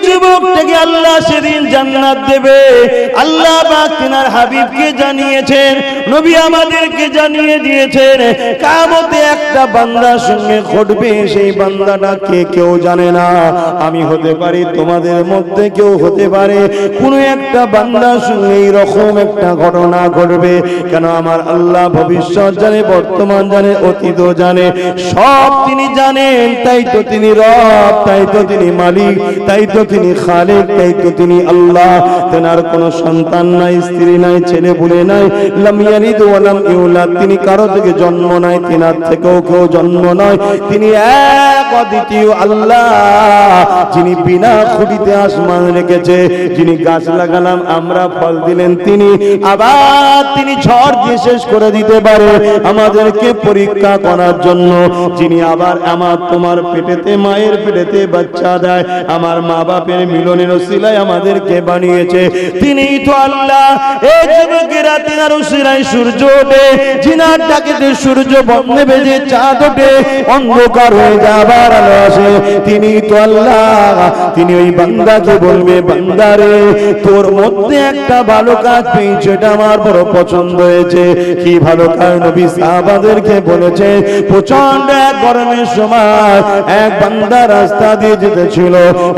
যুবকটাকে আল্লাহ সেদিন জান্নাত দেবে। আল্লাহ পাক তিনার হাবিবকে জানিয়েছেন, নবী আমাদেরকে জানিয়ে দিয়েছেন, কিয়ামতে একটা বান্দার সঙ্গে ঘটবে, সেই বান্দাটা কে কেউ জানে না। আমি হতে পারি, তোমাদের মধ্যে কেউ হতে পারে, কোন একটা বান্দার সঙ্গে এইরকম একটা ঘটনা ঘটবে। কেন আমার আল্লাহ ভবিষ্যৎ জানে, বর্তমান জানে, অতীত জানে, সব তিনি জানেন। তাই তো তিনি রব, তাই তো তিনি মালিক, তাই তো তিনি খালিক, তাই তো তিনি আল্লাহ। তেনার কোনো সন্তান নাই, স্ত্রী নাই, ছেলে পুলে নাই, লাম ইয়ালিদ ওয়া লাম ইউলাদ, তিনি কারো থেকে জন্ম নাই, তিনার থেকেও কেউ জন্ম নয়। তিনি এক অদ্বিতীয় আল্লাহ, যিনি বিনা খুঁটিতে আসমান রেখেছে, যিনি গাছ লাগালাম আমরা ফল দিলেন তিনি, আবার তিনি ঝড় দিয়ে শেষ করে দিতে পারে আমাদেরকে পরীক্ষা করার জন্য, যিনি আবার আমার তোমার পেটেতে, মায়ের পেটেতে বাচ্চা দেয়, আমার মা বাপের মিলনের ওসিলায় আমাদেরকে বানিয়েছে, তিনিই তো আল্লাহ। এই যুবকেরা তিনার ওসিলায় সূর্য ওঠে, জিনার ডাকেতে সূর্য বন্ধে বেজে চাঁদ ওঠে, অন্ধকার হয়ে যাবার আলো আসে, তিনিই তো আল্লাহ। তিনি ওই বান্দাকে বলবে, বান্দারে তোর মধ্যে একটা ভালো কাজ পেয়েছে, এটা আমার বড় পছন্দ হয়েছে। কি ভালো কাজ? নবী সাহাবাদেরকে বলেছে, প্রচন্ড এক গরমের সময় এক বান্দা রাস্তা দিয়ে যেতেছিল,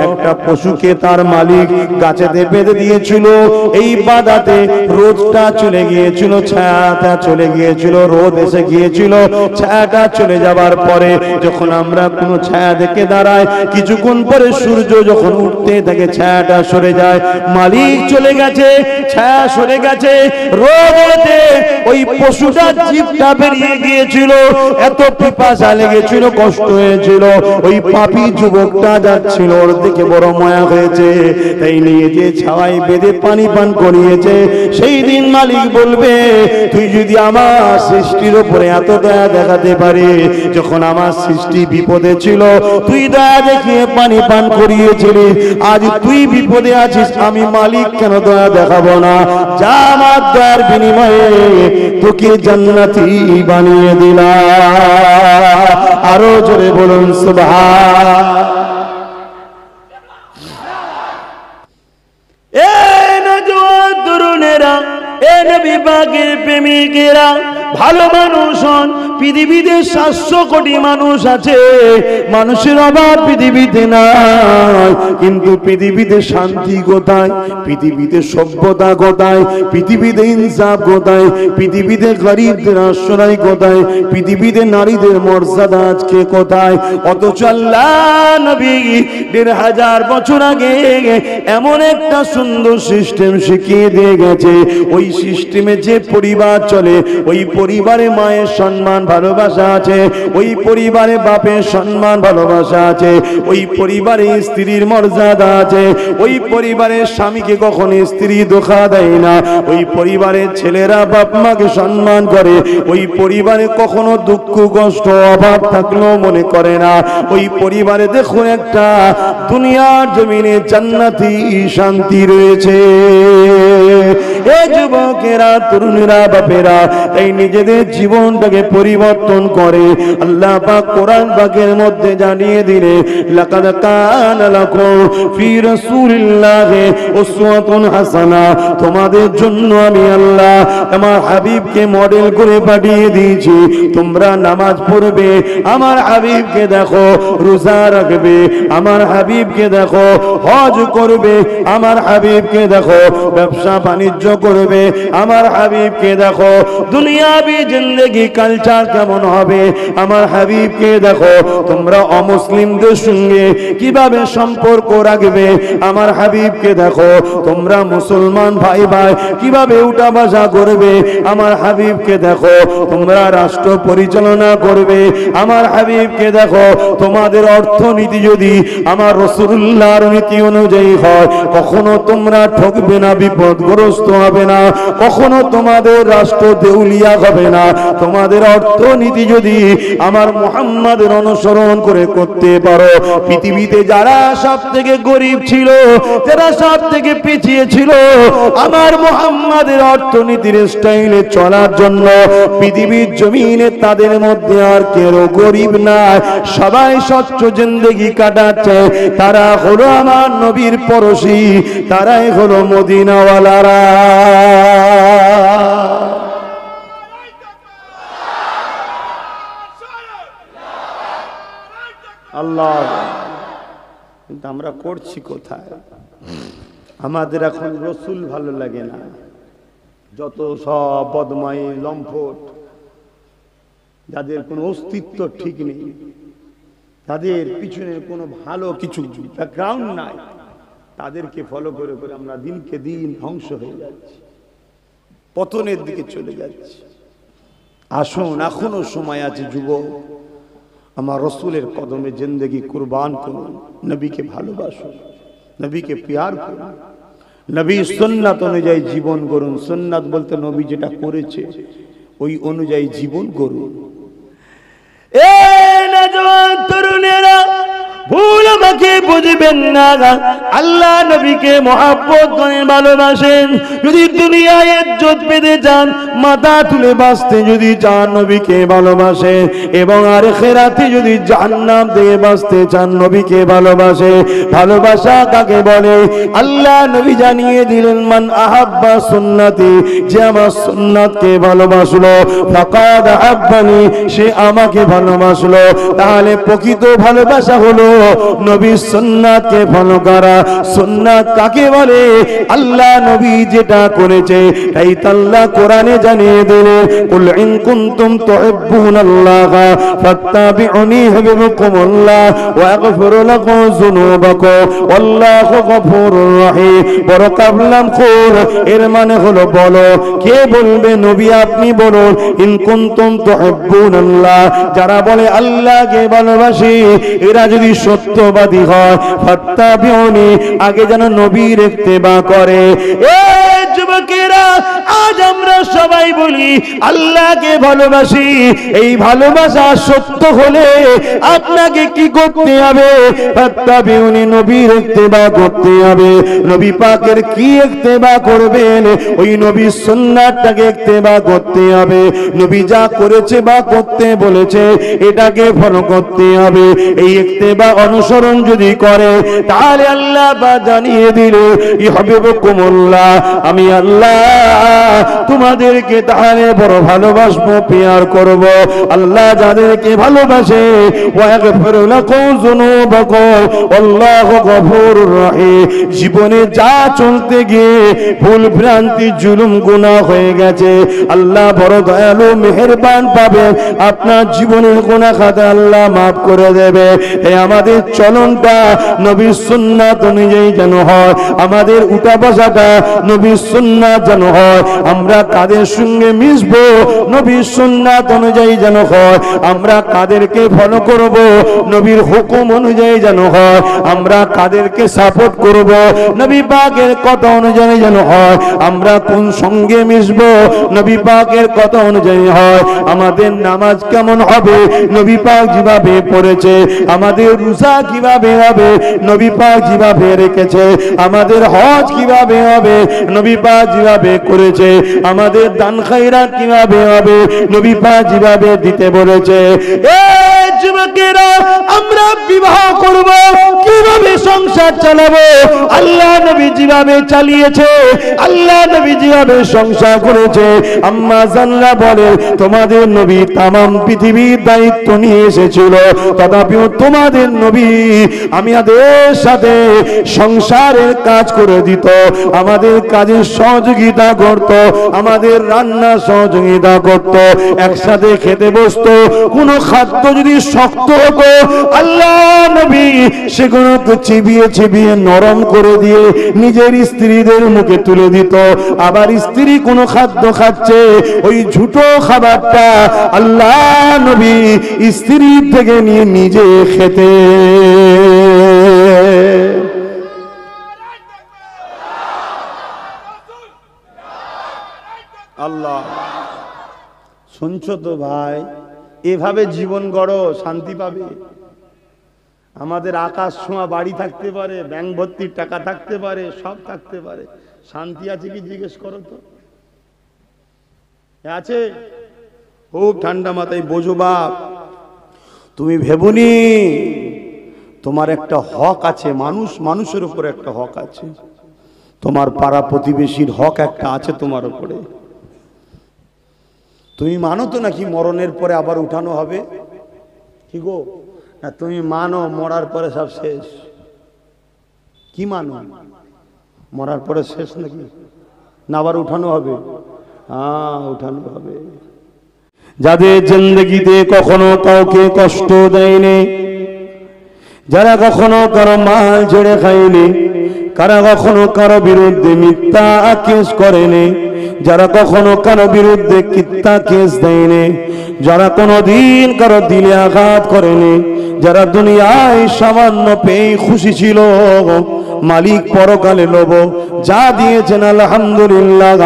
একটা পশুকে তার মালিক গাছেতে বেঁধে দিয়েছিল। এই বাধাতে রোদটা চলে গিয়েছিল, ছায়াটা চলে গিয়েছিল, রোদ এসে গিয়েছিল, ছায়াটা চলে যাবার পরে যখন আমরা কোনো ছায়া দেখে দাঁড়াই, কিছুক্ষণ পরে সূর্য যখন উঠতে থাকে ছায়াটা সরে যায়, মালিক চলে গেছে, ছায়া সরে গেছে, রোদেতে ওই পশুটার জিভটা বেরিয়ে গিয়েছিল, এত পিপাসা লেগেছিল, কষ্ট হয়েছিল। ওই পাপী যুবকটা যাচ্ছিল, ওর দিকে বড় মায়া হয়েছে, তাই নিয়ে যে ছাওয়ায় বেঁধে পানি পান করিয়েছে। সেই দিন মালিক বলবে, তুই যদি আমার সৃষ্টির উপরে এত দয়া দেখাতে পারে, যখন আমার সৃষ্টি বিপদে ছিল তুই দয়া দেখিয়ে পানি পান করিয়েছিলি, আজ তুই বিপদে আছিস, আমি মালিক কেন দয়া দেখাবো না? যা আমার দয়ার বিনিময়ে তোকে জান্নাতি বানিয়ে দিলাম। আরো জোরে বলুন সুবহান। এ নওজোয়ান তরুণেরা, এ নবী পাকের প্রেমিকেরা, ভালো মানুষ হন। পৃথিবীতে 700 কোটি মানুষ আছে, মানুষের অভাব পৃথিবীতে নাই, কিন্তু পৃথিবীতে শান্তি কোথায়? পৃথিবীতে সভ্যতা কোথায়? পৃথিবীতে ইনসাফ কোথায়? পৃথিবীতে গরিবদের আশ্রয় কোথায়? পৃথিবীতে নারীদের মর্যাদা আজকে কোথায়? অথচ আল্লাহ নবী 1500 বছর আগে এমন একটা সুন্দর সিস্টেম শিখিয়ে দিয়ে গেছে, ওই সিস্টেমে যে পরিবার চলে, ওই পরিবারে মায়ের সম্মান ভালোবাসা আছে, ওই পরিবারে বাপের সম্মান ভালোবাসা আছে, ওই পরিবারে স্ত্রীর মর্যাদা আছে, ওই পরিবারের স্বামীকে কখনো স্ত্রী ধোঁকা দেয় না, ওই পরিবারের ছেলেরা বাপ মাকে সম্মান করে, ওই পরিবারে কখনো দুঃখ কষ্ট অভাব থাকলেও মনে করে না। ওই পরিবারে দেখুন একটা দুনিয়ার জমিনে জান্নাতি শান্তি রয়েছে। এই যুবকেরা, তরুণেরা, বাপেরা, তাই নিজেদের জীবনটাকে পরিবর্তন করে আল্লাহ পাক কোরআন পাকের মধ্যে জানিয়ে দিলে, লাকাদ কানা লাকুম ফি রাসূলিল্লাহি উসওয়াতুন হাসানা, তোমাদের জন্য আমি আল্লাহ আমার হাবিবকে মডেল করে পাঠিয়ে দিয়েছি। তোমরা নামাজ পড়বে, আমার হাবিবকে দেখো, রোজা রাখবে, আমার হাবিবকে দেখো, হজ করবে, আমার হাবিবকে দেখো, ব্যবসা বাণিজ্য করবে, আমার হাবিবকে দেখো, দুনিয়াবি জিন্দেগি কালচার কেমন হবে, আমার হাবিবকে দেখো, তোমরা অমুসলিমদের সঙ্গে কিভাবে সম্পর্ক রাখবে, আমার হাবিবকে দেখো, তোমরা মুসলমান ভাই ভাই কিভাবে উঠা বসা করবে, আমার হাবিবকে দেখো, তোমরা রাষ্ট্র পরিচালনা করবে, আমার হাবিবকে দেখো, তোমাদের অর্থনীতি যদি আমার রাসূলুল্লাহর নীতি অনুযায়ী হয়, কখনো তোমরা ঠকবে না, বিপদগ্রস্ত হবে না, কখনো তোমাদের রাষ্ট্র দেউলিয়া হবে না। তোমাদের অর্থনীতি যদি আমার মুহাম্মাদের অনুসরণ করে করতে পারো, পৃথিবীতে যারা সব থেকে গরিব ছিল, যারা সব থেকে পিছিয়ে ছিল, আমার মুহাম্মাদের অর্থনীতির স্টাইলে চলার জন্য পৃথিবীর জমিনে তাদের মধ্যে আর কেউ গরিব না, সবাই স্বচ্ছ জিন্দেগি কাটাচ্ছে। তারা হলো আমার নবীর পড়শি, তারাই হলো মদিনাওয়ালারা। আল্লাহ, কিন্তু আমরা করছি কোথায়? আমাদের এখন রসুল ভালো লাগে না, যত সব বদমাই লম্পট, যাদের কোনো অস্তিত্ব ঠিক নেই, তাদের পিছনে কোনো ভালো কিছু ব্যাকগ্রাউন্ড নাই, তাদেরকে ফলো করে করে আমরা দিনকে দিন ধ্বংস হয়ে যাচ্ছি, পতনের দিকে চলে যাচ্ছি। আসুন, এখনো সময় আছে যুবক, আমার রসুলের কদমে জিন্দেগি কুরবান করুন, নবীকে ভালোবাসুন, নবীকে প্যার করুন, নবী সুন্নাত অনুযায়ী জীবন গড়ুন। সুন্নাত বলতে নবী যেটা করেছে ওই অনুযায়ী জীবন গড়ুন। এ নওজোয়ান তরুণেরা, ভুল আমাকে বুঝবেন না, আল্লাহ নবীকে মহব্বত করেন, ভালোবাসেন। যদি দুনিয়ায় ইজ্জত পেতে চান, মাথা তুলে বাঁচতে যদি চান, নবীকে ভালোবাসেন। এবং আখিরাতে যদি জান্নাত দিয়ে বাঁচতে চান, নবীকে ভালোবাসে। ভালোবাসা কাকে বলে? আল্লাহ নবী জানিয়ে দিলেন, মান আহাব্বা সুন্নতি, যে আমার সুন্নাতকে ভালোবাসলো, ফাকাদ আহাব্বানি, সে আমাকে ভালোবাসলো। তাহলে প্রকৃত ভালোবাসা হলো নবী সুন্নাতকে ফলো করা। সুন্নাত কাকে বলে? আল্লাহ নবী যেটা করেছে তাই আল্লাহ কোরআনে জানিয়ে দিলেন, কুল ইন কুনতুম তুহিব্বুনাল্লাহ ফাত্তাবিউনি ইউহিব্বুকুমুল্লাহ ওয়া ইয়াগফির লাকুম যুনুবাকুম ওয়াল্লাহু গফুরুর রহিম। বড় কাবলাম খুর, এর মানে হলো বলো। কে বলবে? নবী আপনি বলুন। ইন কুনতুম তুহিব্বুনাল্লাহ, যারা বলে আল্লাহকে ভালোবাসি, এরা যদি সত্যবাদী হয়, ফাত্তাবিউনি, আগে যেন নবীর ইত্তেবা করে। এ যুবকেরা, আজ আমরা সবাই বলি আল্লাহকে ভালোবাসি। এই ভালোবাসা সত্য হলে আপনাকে কি করতে হবে? ফাত্তাবিউনি, নবীর ইত্তেবা করতে হবে। নবী পাকের কি ইত্তেবা করবেন? ওই নবীর সুন্নাতটাকে ইত্তেবা করতে হবে। নবী যা করেছে বা করতে বলেছে এটাকে ফলো করতে হবে। এই ইত্তেবা অনুসরণ যদি করে, তাহলে আল্লাহ বা জানিয়ে দিল, ইউহিব্বুকুমুল্লাহ, আমি আল্লাহ তোমাদেরকে তাহলে বড় ভালোবাসবো, প্যার করব। আল্লাহ যাদেরকে ভালোবাসে, ওয়া ইয়াগফির লাকুম যুনুবাকুম আল্লাহু গফুরুর রহিম। জীবনে যা চলতে গিয়ে ভুল ভ্রান্তি, জুলুম, গুনাহ হয়ে গেছে, আল্লাহ বড় দয়ালু, মেহেরবান পাবেন, আপনার জীবনের গুনাহ খাতা আল্লাহ মাফ করে দেবে। এই আমাদের চলনটা নবীর সুন্নাত অনুযায়ী যেন হয়, আমাদের উঠা বসাটা নবীর সুন্নাত যেন হয়, আমরা কাদের সঙ্গে মিশবো নবীর সুন্নাত অনুযায়ী যেন হয়, আমরা কাদেরকে ফলো করব নবীর হুকুম অনুযায়ী যেন হয়, আমরা কাদেরকে সাপোর্ট করব নবী পাকের কথা অনুযায়ী যেন হয়, আমরা কোন সঙ্গে মিশবো নবী পাকের কথা অনুযায়ী হয়, আমাদের নামাজ কেমন হবে নবী পাক যেভাবে পড়েছে, আমাদের রোজা কিভাবে হবে নবী পাক যেভাবে রেখেছে, আমাদের হজ কিভাবে হবে নবী পাক যেভাবে করেছে, আমাদের দান খায়রাত কিভাবে হবে নবী পাক যেভাবে দিতে বলেছে। এই যুবকেরা, আমরা বিবাহ করব, কিভাবে সংসার চালাবো আল্লাহ নবী যেভাবে চালিয়েছে, আল্লাহ নবী যেভাবে সংসার করেছে। আম্মা জানরা বলে, তোমাদের নবী তামাম পৃথিবীর দায়িত্ব নিয়ে এসেছিল, তথাপিও তোমাদের নবী আমাদের সাথে সংসারের কাজ করে দিত, আমাদের কাজে সহযোগিতা করত, আমাদের রান্না সহযোগিতা করত, একসাথে খেতে বসতো। কোনো খাদ্য যদি শক্ত হতো আল্লাহ নবী সেগুলোকে চিবিয়ে চিবিয়ে নরম করে দিয়ে নিজের স্ত্রীদের মুখে তুলে দিত। আবার স্ত্রী কোনো খাদ্য খাচ্ছে, ওই ঝুটো খাবারটা আল্লাহ নবী স্ত্রী থেকে নিয়ে নিজে খেতে। শুনছো তো ভাই? এভাবে জীবন গড়ো, শান্তি পাবে। আমাদের আকাশ ছোঁয়া বাড়ি থাকতে পারে, ব্যাংক ভর্তির টাকা থাকতে পারে, সব থাকতে পারে, শান্তি আছে কি জিজ্ঞেস করো তো? আছে? খুব ঠান্ডা মাথায় বোঝো বাপ, তুমি ভেবনি তোমার একটা হক আছে, মানুষের উপরে একটা হক আছে, তোমার পাড়া প্রতিবেশীর হক একটা আছে তোমার উপরে। তুমি মানো তো নাকি মরণের পরে আবার উঠানো হবে? কি গো, না তুমি মানো মরার পরে সব শেষ? কি মানো, মরার পরে শেষ নাকি? না আবার উঠানো হবে? হ্যাঁ, উঠানো হবে। যাদের জিন্দেগিতে কখনো কাউকে কষ্ট দেয়নি, যারা কখনো কারো মাল ছেড়ে খায়নি, কারা কখনো কারো বিরুদ্ধে মিথ্যা কেস করেনি, যারা কখনো কারো বিরুদ্ধে মিথ্যা কেস দেয়নি, যারা কোনোদিন কারো দিলে আঘাত করেনি, যারা দুনিয়ায় সামান্য পেয়ে খুশি ছিল, মালিক পরকালে লোভ যা দিয়েছেন আলহামদুলিল্লাহ,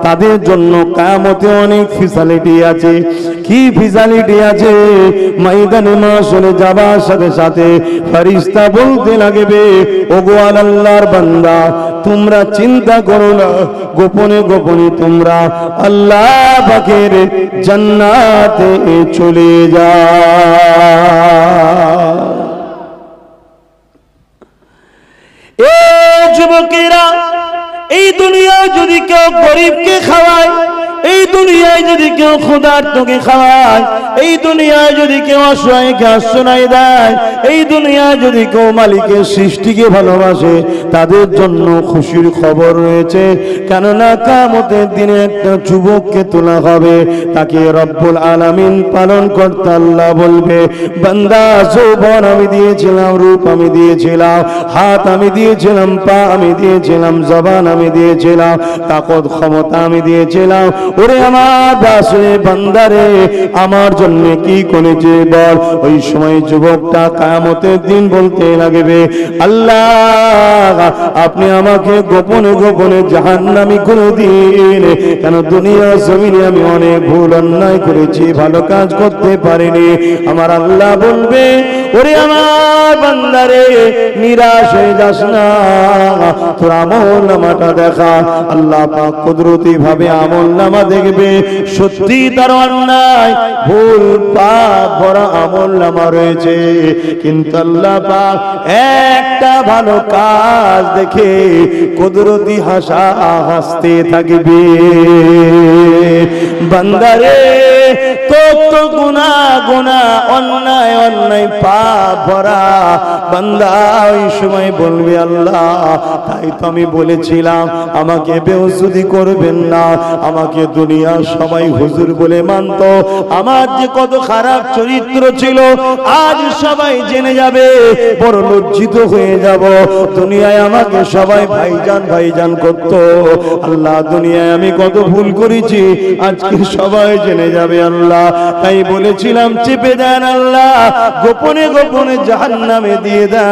তাদের জন্য কিয়ামতে অনেক ফ্যাসিলিটি আছে। কি ফ্যাসিলিটি আছে? ময়দানে মাশরে যাবার সাথে সাথে ফেরেশতা বলতে লাগবে, ওগো আল্লাহর বান্দা, তোমরা চিন্তা করো না, গোপনে গোপনে তোমরা আল্লাহ পাকের জান্নাতে চলে যাও। এ যুবকেরা, এই দুনিয়ায় যদি কেউ গরিবকে খাওয়ায়, এই দুনিয়ায় যদি কেউ ক্ষুধার্তকে খাওয়ায়, এই দুনিয়ায় যদি কেউ অসহায়কে আশ্রয় দেয়, এই দুনিয়ায় যদি কেউ মালিকের সৃষ্টিকে ভালোবাসে, তাদের জন্য খুশির খবর রয়েছে। কেননা কিয়ামতের দিনে একটা যুবককে তোলা হবে, তাকে রব্বুল আলামিন পালন করতে আল্লাহ বলবে, বান্দা যৌবন আমি দিয়েছিলাম, রূপ আমি দিয়েছিলাম, হাত আমি দিয়েছিলাম, পা আমি দিয়েছিলাম, জবান আমি দিয়েছিলাম, তাকত ক্ষমতা আমি দিয়েছিলাম, ওরে আমার বাসরে বান্দারে আমার জন্য কি করেছে বল। ওই সময় যুবকটা কিয়ামতের দিন বলতে লাগবে, আল্লাহ আপনি আমাকে গোপনে গোপনে জাহান্নামী করে দিন, কেন দুনিয়া জমিনে আমি অনেক ভুল অন্যায় করেছি, ভালো কাজ করতে পারিনি। আমার আল্লাহ বলবে, ওরে আমার বান্দারে নিরাশ হয়ে যাস না, তোর আমলনামাটা দেখা। আল্লাহ পাক কুদরতি ভাবে আমলনামা দেখবে, সত্যি তার অন্যায় ভুল পাপ ভরা আমলনামা রয়েছে, কিন্তু আল্লাহ পাক একটা ভালো কাজ দেখে কুদরতি হাসতে থাকবে। বান্দারে তোর তো গুনাহ অন্যায় অন্যায় পাপ ভরা, বান্দা ওই সময় বলবে, আল্লাহ তাই তো আমি বলেছিলাম আমাকে বেহুসুদি করবেন না, আমাকে দুনিয়া সবাই হুজুর বলে মানত, আমার যে কত খারাপ চরিত্র ছিল আজ সবাই জেনে যাবে, বড় লজ্জিত হয়ে যাব। দুনিয়ায় আমাকে সবাই ভাইজান ভাইজান করত, আল্লাহ দুনিয়ায় আমি কত ভুল করেছি আজকে সবাই জেনে যাবে আল্লাহ, তাই বলেছিলাম চেপে দেন আল্লাহ, গোপনে গোপনে জাহান্নামে দিয়ে দেন।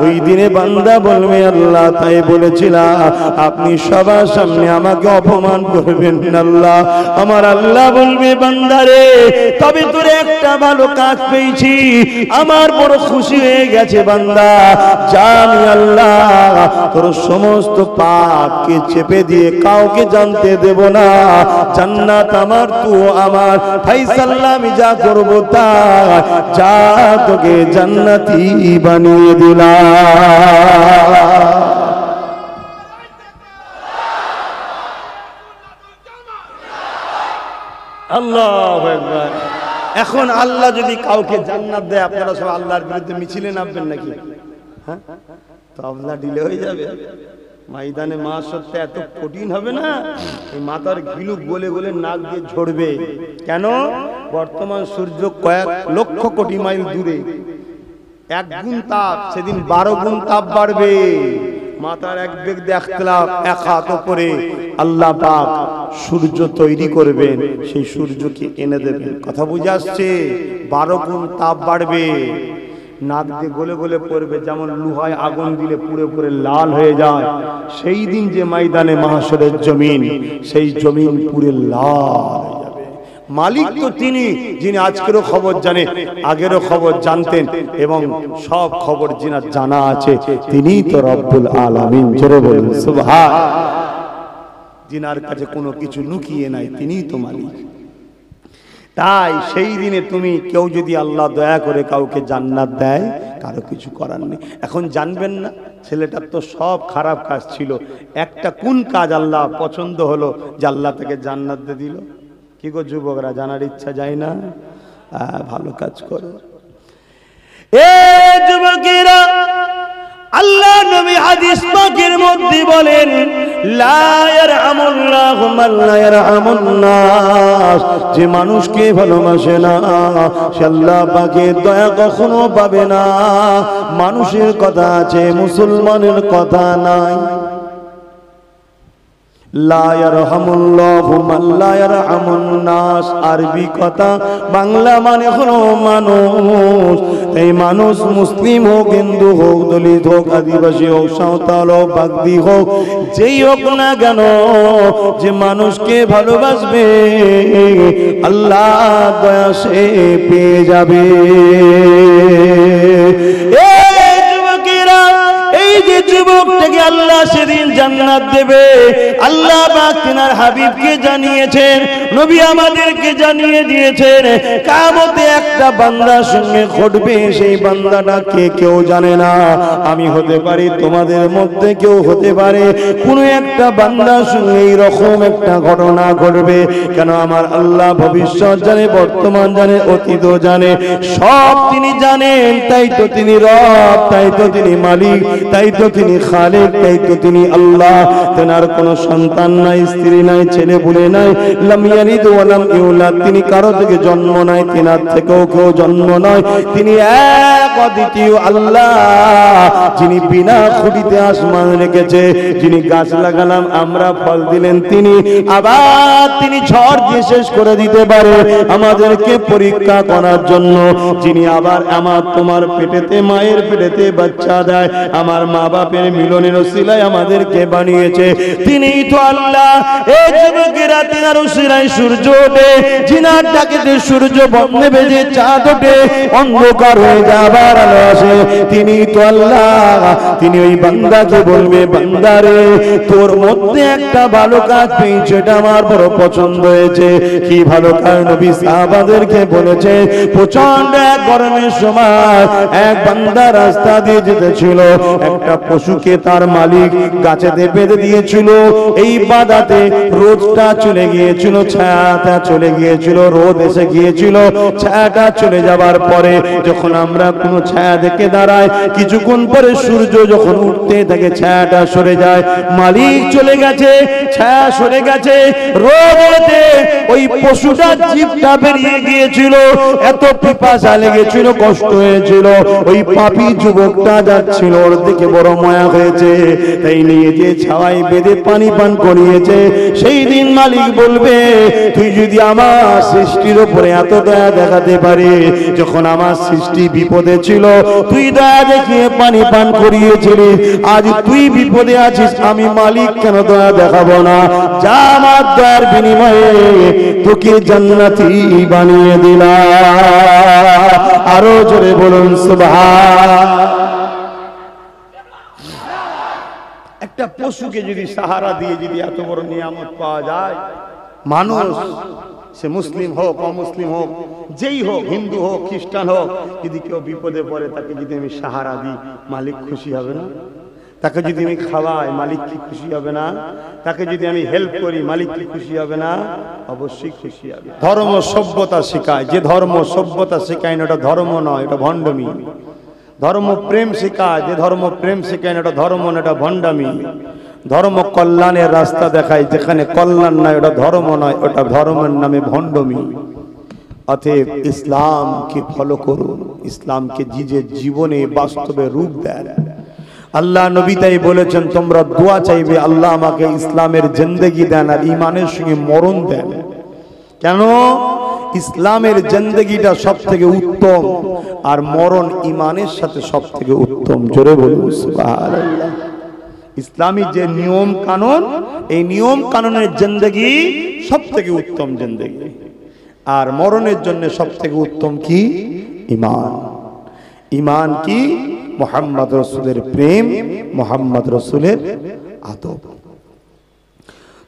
ওই দিনে বান্দা বলবে, আল্লাহ তাই বলেছিলাম, আপনি সবার সামনে আমাকে অপমান করবেন আল্লাহ। আমার আল্লাহ বলবে, বান্দারে তবে তোর একটা ভালো কাজ পেয়েছি, আমার বড় খুশি হয়ে গেছে বান্দা, যা আমি আল্লাহ তোর সমস্ত পাপকে চেপে দিয়ে কাউকে জানতে দেব না, জান্নাত আমার, তুই আমার, ফায়সালা আমি যা করব তা, যা তোকে জান্নাতি বানিয়ে দিলাম। আল্লাহু আকবার। এখন আল্লাহ যদি কাউকে জান্নাত দেয়, আপনারা সব আল্লাহর বিরুদ্ধে মিছিলে নামবেন নাকি? হ্যাঁ, তো আল্লাহ দিলে হয়ে যাবে। ময়দানে মাশারটা এত কঠিন হবে না, এই মাথার ঘিলু গলে গলে নাক দিয়ে ঝরবে। কেন? বর্তমান সূর্য কয়েক লক্ষ কোটি মাইল দূরে, 1 গুণ তাপ, সেদিন 12 গুণ তাপ বাড়বে। মাথার এক বেগ দেখলাম, এক হাত উপরে আল্লাহ পাক সূর্য তৈরি করবেন, সেই সূর্যকে এনে দেবেন। কথা বুঝে আসছে? 12 গুণ তাপ বাড়বে, নাক দিয়ে গলে গলে পড়বে, যেমন লোহায় আগুন দিলে পুড়ে পুড়ে লাল হয়ে যায়। সেই দিন যে ময়দানে মাহশরের জমিন, সেই জমিন পুরে লাল হয়ে যাবে। মালিক তো তিনি, যিনি আজকেরও খবর জানে, আগেরও খবর জানতেন, এবং সব খবর যিনার জানা আছে তিনিই তো রব্বুল আলামিন। জোরে বলুন সুবহান। যিনার কাছে কোনো কিছু লুকিয়ে নাই, তিনিই তো মালিক। তাই সেই দিনে তুমি কেউ যদি আল্লাহ দয়া করে কাউকে জান্নাত দেয়, কারো কিছু করার নেই। এখন জানবেন না ছেলেটার তো সব খারাপ কাজ ছিল, একটা কোন কাজ আল্লাহ পছন্দ হলো যে আল্লাহ তাকে জান্নাত দিয়ে দিল? কি গো যুবকরা, জানার ইচ্ছা যায় না? ভালো কাজ করো। এ যুবকেরা, আল্লাহ নবী হাদিস পাকের মধ্যে বলেন, লা ইয়ারহামুল্লাহু মান লা ইয়ারহামুন নাস, যে মানুষকে ভালোবাসে না সে আল্লাহ পাকের দয়া কখনো পাবে না। মানুষের কথা আছে, মুসলমানের কথা নাই। লা ইয়ারহামুল্লাহু মান লা ইয়ারহামুন নাস, আরবি কথা, বাংলা মানে হলো মানুষ। এই মানুষ মুসলিম হোক, হিন্দু হোক, দলিত হোক, আদিবাসী হোক, সাঁওতাল হোক, বাগদি হোক, যেই হোক না কেন, যে মানুষকে ভালোবাসবে আল্লাহ দয়া সে পেয়ে যাবে। এই যে যুবকটাকে আল্লাহ সেদিন জান্নাত দেবে, আল্লাহ পাক তিনার হাবিবকে জানিয়েছেন, নবী আমাদেরকে জানিয়ে দিয়েছেন, কিয়ামতে একটা বান্দার সঙ্গে ঘটবে, সেই বান্দাটাকে কেউ জানে না। আমি হতে পারি, তোমাদের মধ্যে কেউ হতে পারে, কোনো একটা বান্দার সঙ্গে এইরকম একটা ঘটনা ঘটবে। কেন? আমার আল্লাহ ভবিষ্যৎ জানে, বর্তমান জানে, অতীত জানে, সব তিনি জানেন। তাই তো তিনি রব, তাই তো তিনি মালিক, তাই তো তিনি খালেক, তাই তো তিনি আল্লাহ। তেনার কোনো সন্তান নাই, স্ত্রী নাই, ছেলে পুলে নাই, লাম ইয়ালিদ ওয়া লাম ইউলাদ, তিনি কারো থেকে জন্ম নাই, তিনার থেকেও কেউ জন্ম নয়। তিনি এক অদ্বিতীয় আল্লাহ, যিনি বিনা খুঁটিতে আসমান রেখেছে, যিনি গাছ লাগালাম আমরা ফল দিলেন তিনি, আবার তিনি ঝড় দিয়ে শেষ করে দিতে পারে আমাদেরকে পরীক্ষা করার জন্য, যিনি আবার আমার তোমার পেটেতে, মায়ের পেটেতে বাচ্চা দেয়, আমার মা বাপের মিলনের ওসিলায় আমাদেরকে বানিয়েছে, তিনিই তো আল্লাহ। এই যুবকেরা, তিনার ওসিলায় সূর্য ওঠে, জিনার ডাকেতে সূর্য বন্ধে বেজে চাঁদ ওঠে, অন্ধকার হয়ে যাবার আলো আসে, তিনিই তো আল্লাহ। তিনি ওই বান্দাকে বলবে, বান্দারে তোর মধ্যে একটা ভালো কাজ পেয়েছে, এটা আমার বড় পছন্দ হয়েছে। কি ভালো কাজ? নবী সাহাবাদেরকে বলেছে, প্রচন্ড এক গরমের সময় এক বান্দা রাস্তা দিয়ে যেতেছিল, একটা পশুকে তার মালিক গাছেতে বেঁধে দিয়েছিল। এই বাধাতে রোদটা চলে গিয়েছিল, ছায়াটা চলে গিয়েছিল, রোদ এসে গিয়েছিল, ছায়াটা চলে যাবার পরে যখন আমরা কোনো ছায়া দেখে দাঁড়াই, কিছুক্ষণ পরে সূর্য যখন উঠতে থাকে ছায়াটা সরে যায়, মালিক চলে গেছে, ছায়া সরে গেছে, রোদেতে ওই পশুটার জিভটা বেরিয়ে গিয়েছিল, এত পিপাসা লেগেছিল, কষ্ট হয়েছিল। ওই পাপী যুবকটা যাচ্ছিল, ওর দিকে বড় মায়া হয়েছে, তাই নিয়ে যে ছাওয়ায় বেঁধে পানি পান করিয়েছে। সেই দিন মালিক বলবে, তুই যদি আমার সৃষ্টির উপরে এত দয়া দেখাতে পারি, যখন আমার সৃষ্টি বিপদে ছিল তুই দয়া দেখিয়ে পানি পান করিয়েছিলি, আজ তুই বিপদে আছিস, আমি মালিক কেন দয়া দেখাবো না? যা, আমার দয়ার বিনিময়ে তোকে জান্নাতি বানিয়ে দিলাম। আরো জোরে বলুন সুবহান। একটা পশুকে যদি সাহারা দিয়ে যদি এত বড় নিয়ামত পাওয়া যায়, মানুষ সে মুসলিম হোক, অমুসলিম হোক, যেই হোক, হিন্দু হোক, খ্রিস্টান হোক, যদি কেউ বিপদে পড়ে তাকে যদি আমি সাহারা দিই, মালিক খুশি হবে না? তাকে যদি আমি খাওয়াই, মালিক কি খুশি হবে না? তাকে যদি আমি হেল্প করি, মালিক কি খুশি হবে না? অবশ্যই খুশি হবে। ধর্ম সভ্যতা শেখায়, যে ধর্ম সভ্যতা শেখায় না ওটা ধর্ম নয়, এটা ভণ্ডামি। ধর্ম প্রেম শেখায়, যে ধর্ম প্রেম শেখায় না ওটা ধর্ম না, এটা ভণ্ডামি। ধর্ম কল্যাণের রাস্তা দেখায়, যেখানে কল্যাণ নাই ওটা ধর্ম নয়, ওটা ধর্মের নামে ভণ্ডামি। অতএব ইসলামকে ফলো করুন, ইসলামকে নিজের জীবনে বাস্তবে রূপ দেন। আল্লাহ নবী তাই বলেছেন, তোমরা দোয়া চাইবে, আল্লাহ আমাকে ইসলামের জিন্দেগি দেন আর ঈমানের সঙ্গে মরণ দেন। কেন? ইসলামের জিন্দেগিটা সব থেকে উত্তম, আর মরণ ঈমানের সাথে সব থেকে উত্তম। জোরে বলুন সুবহানাল্লাহ। ইসলামী যে নিয়ম কানুন, এই নিয়ম কানুনের জিন্দেগি সব থেকে উত্তম জিন্দেগি। আর মরণের জন্য সবথেকে উত্তম কি? ঈমান। ঈমান কি? মুহাম্মদ রাসূলের প্রেম, মুহাম্মদ রাসূলের আদব।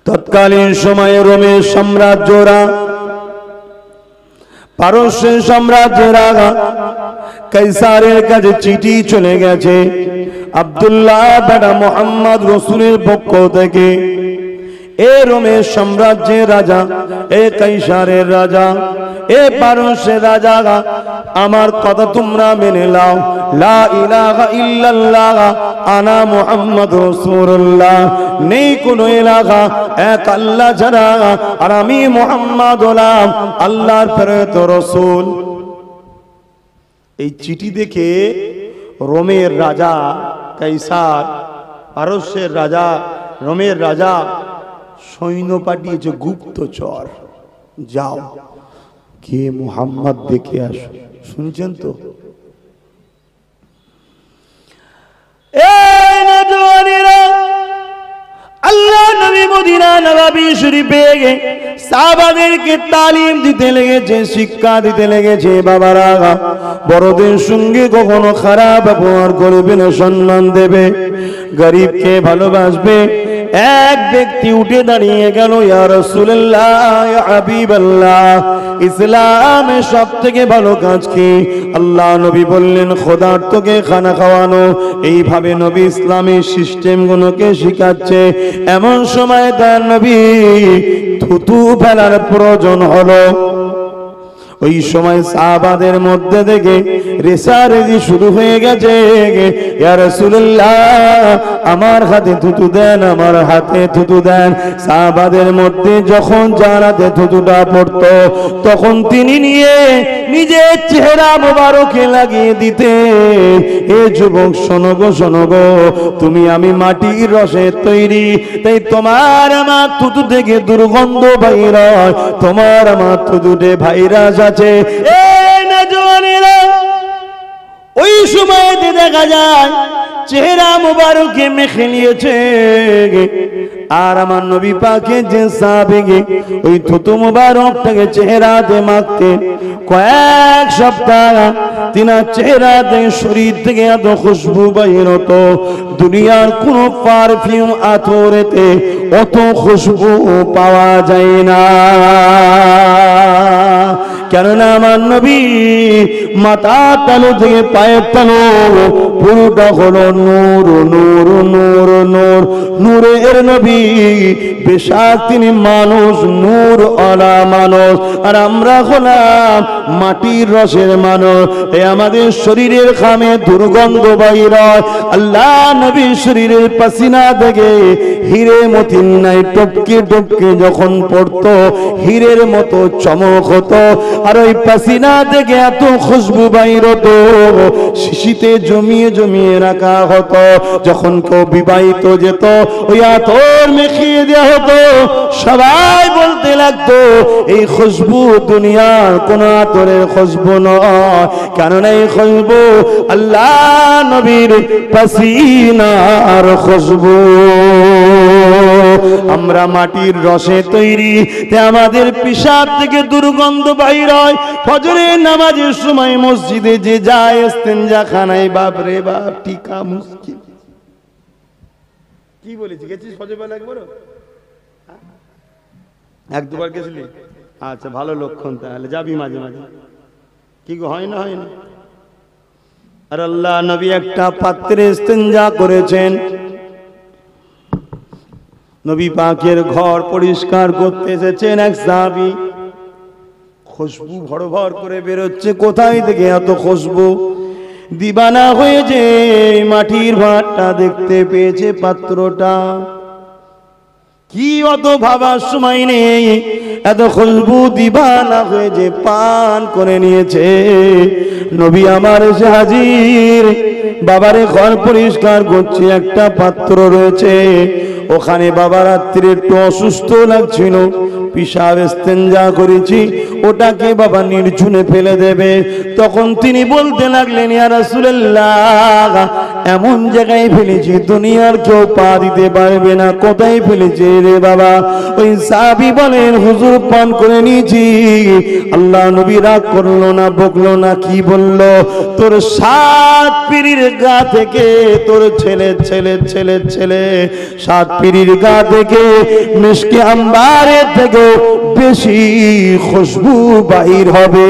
তৎকালীন সময়ে রোমের সাম্রাজ্যরা, পারস্যের সাম্রাজ্যরা কাইসারের কাছে চিঠি চলে গেছে আব্দুল্লাহ বেটা মুহাম্মদ রাসূলের পক্ষ থেকে, এ রোমের সাম্রাজ্যের রাজা, এ কাইসারের রাজা, এ পারস্যের রাজা, আমার কথা তোমরা মেনে নাও, লা ইলাহা ইল্লাল্লাহ আনা মুহাম্মদ রাসূলুল্লাহ, নেই কোনো ইলাহা এক আল্লাহ ছাড়া, আর আমি মুহাম্মদ হলাম আল্লাহর প্রেরিত রাসূল। এই চিঠি দেখে রোমের রাজা কাইসার, পারস্যের রাজা, রোমের রাজা সৈন্য পাঠিয়েছে গুপ্তচর, যাও কে মুহাম্মদ দেখে আসো। শুনছেন তো? আল্লাহ নবী মদিনা নববী শরীফে সাহাবাদেরকে তালিম দিতে লেগেছে, শিক্ষা দিতে লেগেছে। বাবারা, বড়দের সঙ্গে কখনো খারাপ ব্যবহার করবে না, সম্মান দেবে, গরিবকে ভালোবাসবে। এক ব্যক্তি উঠে দাঁড়িয়ে গেল, ইয়া রাসূলুল্লাহ, ইয়া হাবিবাল্লাহ, ইসলামের সবথেকে ভালো কাজ কি? আল্লাহ নবী বললেন, খোদার্থকে খানা খাওয়ানো। এইভাবে নবী ইসলামের সিস্টেমগুলোকে শিখাচ্ছে। এমন সময় তার নবী থুতু ফেলার প্রয়োজন হলো। ওই সময় সাহাবাদের মধ্যে থেকে রেসারেজি শুরু হয়ে গেছে, ইয়া রাসূলুল্লাহ, আমার হাতে থুতু দেন, আমার হাতে থুতু দেন। সাহাবাদের মধ্যে যখন যার হাতে থুতুটা পড়তো, তখন তিনি নিয়ে নিজের চেহারা মোবারকে লাগিয়ে দিতে, এ যুবক শোনো গো, শোনো গো, তুমি আমি মাটির রসের তৈরি, তাই তোমার আমার থুতু থেকে দুর্গন্ধ বাইর হয়, তোমার আমার থুতুতে ভাইরাস আছে। ওই সময়তে দেখা যায় চেহারা মুবারকে মেখে নিয়েছে। আর আমার নবী পাকে যে সাহাবী ওই থুতু মুবারকটাকে চেহারাতে মাখতে, কয়েক সপ্তাহ তিনার চেহারা থেকে, শরীর থেকে এত খুশবু বাইর হতো, দুনিয়ার কোন পারফিউম আতরেতে অত খুশবু পাওয়া যায় না। কেননা আমার নবী মাথা তালু থেকে পায়ের তালু পুরোটা হলো নূর, নূর, নূর, নূর, নূরের নবী। বেশাক তিনি মানুষ, নূর আলা মানুষ, আর আমরা হলাম মাটির রসের মানুষ। এই আমাদের শরীরের খামে দুর্গন্ধ বাইর হয়। আল্লাহ নবীর শরীরের পাসিনা থেকে হিরে মতিন নাই টপকে টপকে যখন পড়তো, হীরের মতো চমক হতো। আর ওই পাসিনা থেকে এত খুশবু বাইর হতো, শিশিতে জমিয়ে জমিয়ে রাখা হতো। যখন কেউ বিবাহিত যেত, ওই আতর মেখিয়ে দেওয়া হতো। সবাই বলতে লাগতো, এই খুশবু দুনিয়ার কোন আতরের খুশবু নয়, কারণ এই খুশবু আল্লাহ নবীর পাসিনার খুশবু। আমরা মাটির রসে তৈরি, তাই আমাদের পেশাব থেকে দুর্গন্ধ বাইর হয়। ফজরের নামাজের সময় মসজিদে যে যায় ইস্তেঞ্জা খানায়, বাপ রে বাপ, টিকা মুশকিল। কি বলেছি, গেছিস ফজর বেলা একবার? এক দুবার গেছিলি? আচ্ছা, ভালো লক্ষণ, তাহলে যাবি মাঝে মাঝে। কি গো, হয় না? হয় না? আর আল্লাহ নবী একটা পাত্রে ইস্তেঞ্জা করেছেন। নবী পাকের ঘর পরিষ্কার করতে এসেছেন এক সাহাবী। খুশবু ভর ভর করে বেরোচ্ছে, কোথায় থেকে এত খুশবু? দিবানা হয়ে যে মাটির ভাতটা দেখতে পেয়েছে, পাত্রটা কি অত ভাবার সময় নেই, এত খুশবু দিবানা হয়ে যে পান করে নিয়েছে। নবী আমার এসে হাজির। বাবারে ঘর পরিষ্কার করছে, একটা পাত্র রয়েছে ওখানে। বাবা রাত্রে একটু অসুস্থ লাগছিল, পিশাব ইস্তেঞ্জা করেছি, ওটাকে বাবা নির্জনে ফেলে দেবে। তখন তিনি বলতে লাগলেন, ইয়া রাসূলুল্লাহ, এমন জায়গায় ফেলেছে দুনিয়ার কেউ পা দিতে পারবে না। কোথায় ফেলেছে রে বাবা? ওই সাহাবী বলেন হুজুর পান করে নিয়েছি। আল্লাহ নবী রাগ করলো না, বকলো না, কি বললো? তোর 7 পীরের গা থেকে, তোর ছেলে 7 পীরের গা থেকে মিশকে আম্বারের থেকে বেশি খুশবু বাহির হবে।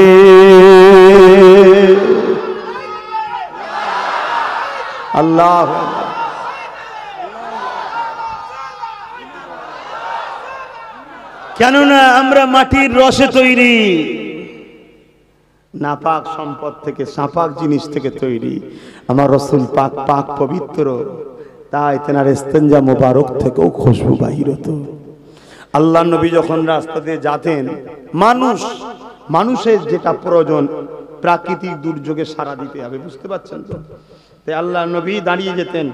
আল্লাহ কেননা আমরা মাটির রসে তৈরি, নাপাক সম্পদ থেকে, সাপাক জিনিস থেকে তৈরি। আমার রাসূল পাক পাক পবিত্র, তাই তেনার ইস্তেঞ্জা মোবারক থেকেও খুশবু বাহির হতো। আল্লাহ নবী যখন রাস্তা দিয়ে যেতেন, মানুষের যেটা প্রয়োজন, প্রাকৃতিক দুর্যোগে সারা দিতে হবে, বুঝতে পারছেন তো? তাই আল্লাহ নবী দাঁড়িয়ে যেতেন,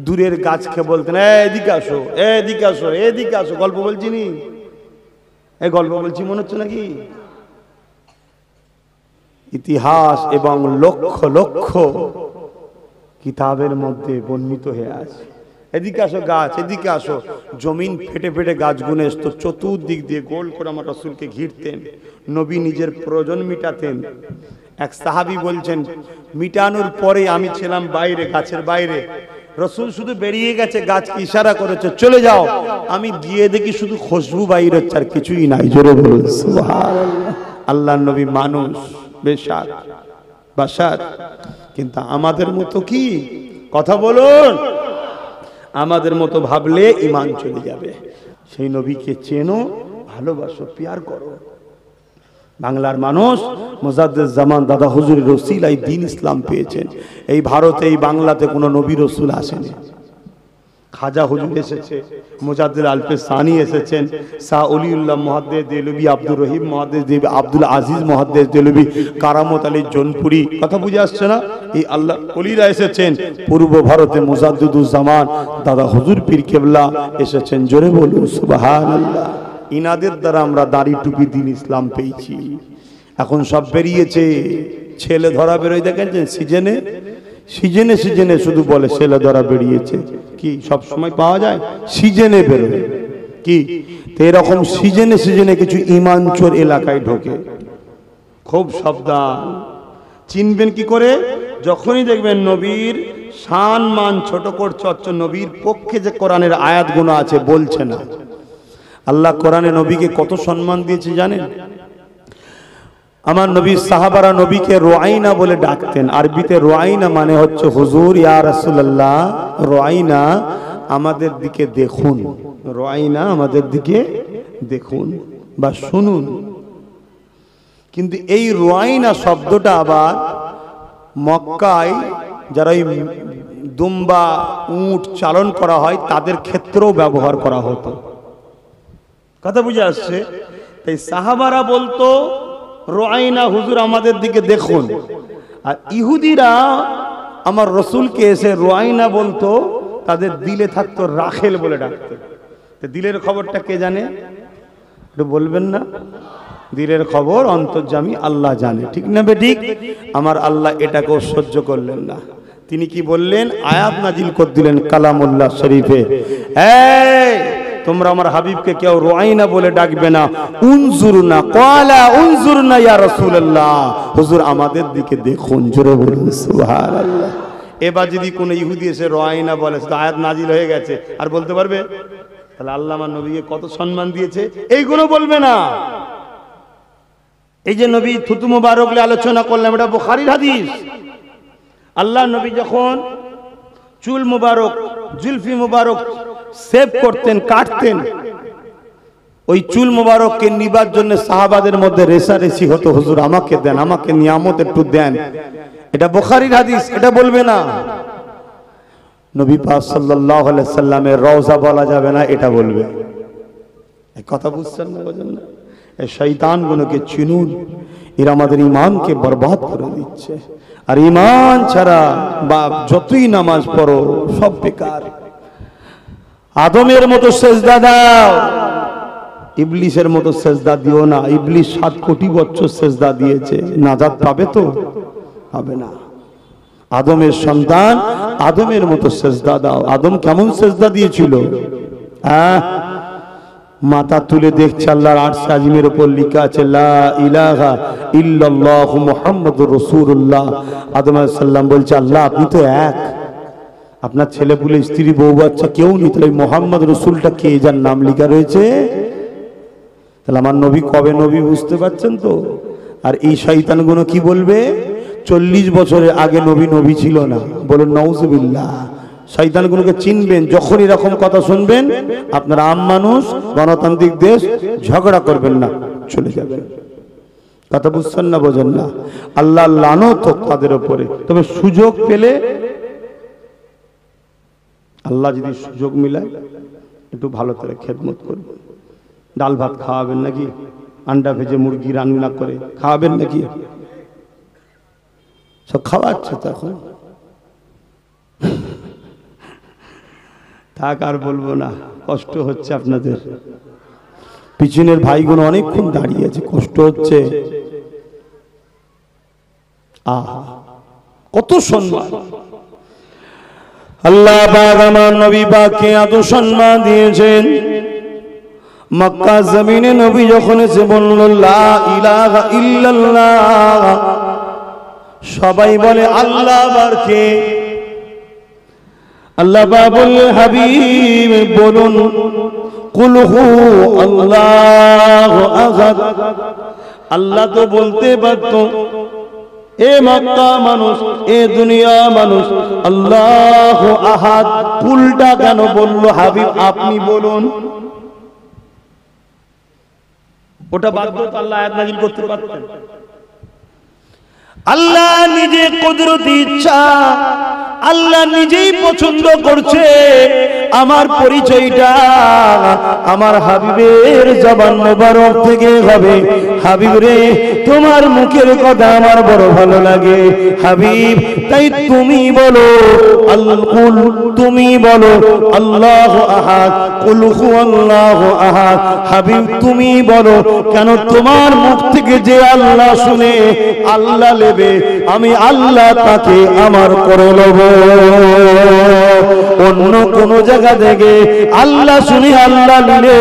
দূরের গাছকে বলতেন এদিকে আসো, এদিকে আসো, এদিকে আসো। গল্প বলছি নি, এই গল্প বলছি মনে হচ্ছে নাকি? ইতিহাস এবং লক্ষ লক্ষ কিতাবের মধ্যে বর্ণিত হয়ে আছে। এদিকে আসো গাছ, এদিকে আসো। জমিন ফেটে ফেটে গাছগুলো আসতো, চতুর্দিক দিয়ে গোল করে আমার রাসূলকে ঘিরতেন। নবী নিজের প্রয়োজন মিটাতেন। এক সাহাবী বলছেন, মিটানোর পরে আমি ছিলাম বাইরে, গাছের বাইরে। রাসূল শুধু বেরিয়ে গেছে, গাছকে ইশারা করেছে চলে যাও। আমি গিয়ে দেখি শুধু খুশবু বাইর হচ্ছে, আর কিছুই নাই। জোরে বলুন সুবহানাল্লাহ। আল্লাহর নবী মানুষ, বেশার বাশার, কিন্তু আমাদের মতো কি কথা বলুন, আমাদের মতো ভাবলে ঈমান চলে যাবে। সেই নবীকে চেনো, ভালোবাসো, প্যার করো। বাংলার মানুষ মুজাদ্দিদ জামান দাদা হুজুরের ওসিলায় দ্বীন ইসলাম পেয়েছেন। এই ভারতে, এই বাংলাতে কোনো নবী রাসূল আসেনি। খাজা হুজুর এসেছে, মুজাদ্দিদ আলফে সানি এসেছেন, শাহ অলিউল্লাহ মুহাদ্দিস দেলবি, আব্দুর রহিম মুহাদ্দিস দেলবি, আব্দুল আজিজ মুহাদ্দিস দেলবি, কারামত আলী জোনপুরি, কথা বুঝে আসছে না? এই আল্লাহ ওলিরা এসেছেন। পূর্ব ভারতে মুজাদ্দিদুজ জামান দাদা হুজুর পীর কেবলা এসেছেন। জোরে বলুন সুবহানাল্লাহ। ইনাদের দ্বারা আমরা দাড়ি টুপি দ্বীন ইসলাম পেয়েছি। এখন সব বেরিয়েছে, ছেলে ধরা বেরোয়, দেখেছেন সিজনে সিজনে সিজনে শুধু বলে ছেলে ধরা বেরিয়েছে। কি সব সময় পাওয়া যায়? সিজনে বেরোয় কি? তো এরকম সিজনে সিজনে কিছু ঈমান চোর এলাকায় ঢোকে। খুব সাবধান। চিনবেন কি করে? যখনই দেখবেন নবীর শান মান ছোট করছে, নবীর পক্ষে যে কোরআনের আয়াতগুলো আছে বলছে না। আল্লাহ কোরআনে নবীকে কত সম্মান দিয়েছে জানেন? আমার নবীর সাহাবারা নবীকে রোয়াইনা বলে ডাকতেন। আরবিতে রোয়াইনা মানে হচ্ছে হুজুর, ইয়া রাসূলুল্লাহ, রোয়াইনা আমাদের দিকে দেখুন, রোয়াইনা আমাদের দিকে দেখুন বা শুনুন। কিন্তু এই রোয়াইনা শব্দটা আবার মক্কায় যারা ওই দুম্বা উট চালন করা হয় তাদের ক্ষেত্রেও ব্যবহার করা হতো। কথা বুঝে আসছে? তাই সাহাবারা বলতো রোয়াইনা, হুজুর আমাদের দিকে দেখুন। আর ইহুদিরা আমার রসুলকে এসে রোয়াইনা বলতো, তাদের দিলে থাকতো রাখেল বলে ডাকতো। দিলের খবরটা কে জানে? একটু বলবেন না? দিলের খবর অন্তর্যামী আল্লাহ জানে, ঠিক না বেঠিক? আমার আল্লাহ এটাকেও সহ্য করলেন না। তিনি কি বললেন? আয়াত নাজিল করে দিলেন কালামুল্লাহ শরীফে, এই তোমরা আমার হাবিবকে কেউ রোয়াইনা বলে ডাকবে না, উনজুরনা, ক্বালা উনজুরনা ইয়া রাসূলুল্লাহ, হুজুর আমাদের দিকে দেখুন। জোরে বলুন সুবহানাল্লাহ। এবার যদি কোনো ইহুদি এসে রোয়াইনা বলে, তো আয়াত নাজিল হয়ে গেছে, আর বলতে পারবে? তাহলে আল্লাহ আমার নবীকে কত সম্মান দিয়েছে, এইগুলো বলবে না। এই যে নবী থুতু মুবারক আলোচনা করলাম, এটা বুখারীর হাদিস। আল্লাহ নবী যখন চুল মুবারক, জুলফি মুবারক সেভ করতেন, কাটতেন, ওই চুল মুবারককে নিবার জন্য সাহাবাদের মধ্যে রেষারেষি হতো, হুজুর আমাকে দেন, আমাকে নিয়ামত একটু দেন। এটা বুখারীর হাদিস, এটা বলবে না। নবী পাক সাল্লাল্লাহু আলাইহি সাল্লামের রওজা বলা যাবে না, এটা বলবে। এই কথা বুঝছেন না? বুঝেন না? এই শয়তানগুলোকে চিনুন, এরা আমাদের ঈমানকে বরবাদ করে দিচ্ছে। আর ঈমান ছাড়া বা যতই নামাজ পড়ো সব বেকার। আদমের মতো সেজদা দাও, ইবলিসের মতো সেজদা দিও না। ইবলিস 7 কোটি বছর সেজদা দিয়েছে, নাজাত পাবে তো? পাবে না। আদমের সন্তান আদমের মতো সেজদা দাও। আদম কেমন সেজদা দিয়েছিল? মাথা তুলে দেখছে আল্লাহর আরশ আজিমের উপর লেখা আছে লা ইলাহা ইল্লাল্লাহু মুহাম্মাদুর রাসূলুল্লাহ। আদম আলাইহিস সালাম বলছে আল্লাহ আপনি তো এক, আপনার ছেলে পুলে স্ত্রী বউ বাচ্চা কেউ নেই, তাহলে মোহাম্মদ রসুলটা কে যার নাম লেখা রয়েছে? তাহলে আমার নবী কবে নবী বুঝতে পারছেন তো? আর এই শয়তানগুলো কি বলবে 40 বছরের আগে নবী নবী ছিল না, বলুন নাউজুবিল্লাহ। শয়তানগুলোকে চিনবেন, যখন এরকম কথা শুনবেন আপনারা আম মানুষ, গণতান্ত্রিক দেশ, ঝগড়া করবেন না, চলে যাবেন। কথা বুঝছেন না, বোঝেন না? আল্লাহ লানত তাদের উপরে। তবে সুযোগ পেলে আল্লাহ যদি সুযোগ মিলায় একটু ভালো করে খেদমত করবেন। ডাল ভাত খাওয়াবেন নাকি? আন্ডা ভেজে মুরগি রান্না করে খাওয়াবেন নাকি? সব খাওয়াচ্ছে তো এখন। থাক আর বলবো না, কষ্ট হচ্ছে আপনাদের। পিছনের ভাইগুলো অনেকক্ষণ দাঁড়িয়ে আছে, কষ্ট হচ্ছে। আহা কত সম্মান! আল্লাহ পাক আমার নবী পাককে এত সম্মান দিয়েছেন। মক্কা জমিনে নবী যখন এসে বলল লা ইলাহা ইল্লাল্লাহ, সবাই বলে আল্লাহ বারকে। আল্লাহ পাক বললেন হাবিব বলুন কুল হু আল্লাহু আহাদ। আল্লাহ তো বলতে পারত, এ মক্কা মানুষ, এ দুনিয়া মানুষ, আল্লাহু আহাদ কুলটা কেন বলল হাবিব আপনি বলুন? ওটা বাদ করে আল্লাহ আয়াত নাযিল করতে পারতেন। আল্লাহ নিজে কুদরতি ইচ্ছা, আল্লাহ নিজেই পছন্দ করছে আমার পরিচয়টা আমার হাবিবের জবান মোবারক থেকে হবে। হাবিব রে তোমার মুখের কথা আমার বড় ভালো লাগে হাবিব, তাই তুমি বলো আল-কুল, তুমি বলো আল্লাহু আহাদ, কুল হুয়াল্লাহু আহাদ। হাবিব তুমি বলো, কেন তোমার মুখ থেকে যে আল্লাহ শুনে আল্লাহ নেবে, আমি আল্লাহ তাকে আমার করে নেব। অন্য কোন জায়গা থেকে আল্লাহ শুনে আল্লাহ নিলে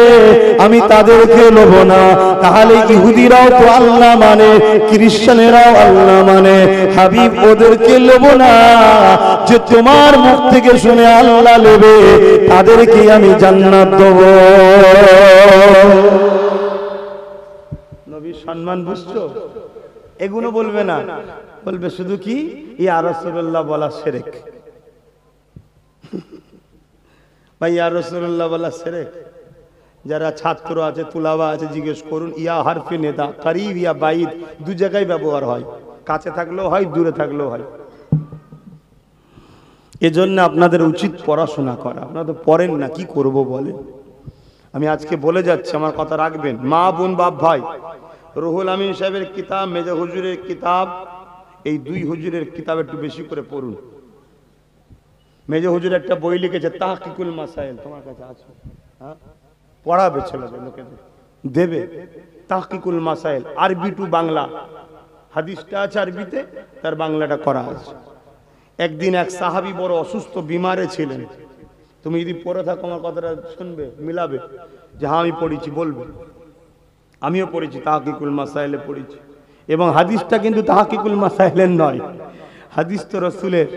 আমি তাদেরকে নেব না। তাহলে ইহুদিরাও তো আল্লাহ মানে, খ্রিস্টানেরাও আল্লাহ মানে, হাবিব ওদেরকে নেব না। যে তোমার মুখ থেকে শুনে আল্লাহ নেবে তাদেরকে আমি জান্নাত দেব। নবীর সম্মান বুঝছো? এগুলো বলবে না, বলবে শুধু কি ইয়া রাসূলুল্লাহ বলা শিরক। ভাই ইয়া রাসূলুল্লাহ বলা শিরক। যারা ছাত্র আছে, তুলাবা আছে, জিজ্ঞেস করুন ইয়া হারফে নেদা, করিব ইয়া বাইদ, দু জায়গায় ব্যবহার হয়, কাছে থাকলেও হয়, দূরে থাকলেও হয়। এজন্য আপনাদের উচিত পড়াশোনা করা। আপনারা তো পড়েন না, কি করব বলে? আমি আজকে বলে যাচ্ছি, আমার কথা রাখবেন। মা বোন বাপ ভাই, রুহুল আমিন সাহেবের কিতাব, মেজর হুজুরের কিতাব, এই দুই হুজুরের কিতাব একটু বেশি করে পড়ুন। মেজর হুজুর একটা বই লিখেছে তাহকিকুল মাসাইল, তোমার কাছে আছে? হ্যাঁ, পড়াবে ছেলেদের, লোকেদের দেবে। তাহকিকুল মাসাইল, আরবি টু বাংলা, হাদিসটা আছে আরবিতে, তার বাংলাটা করা আছে। একদিন এক সাহাবী বড় অসুস্থ, বিমারে ছিলেন। তুমি যদি পড়ে থাকো আমার কথাটা শুনবে, মিলাবে যে হ্যাঁ আমি পড়েছি, বলবে। আমিও পড়েছি, তাহকিকুল মাসাইলে পড়েছি। এবং হাদিসটা কিন্তু তাহকিকুল মাসাইলের নয়, হাদিস তো রাসূলের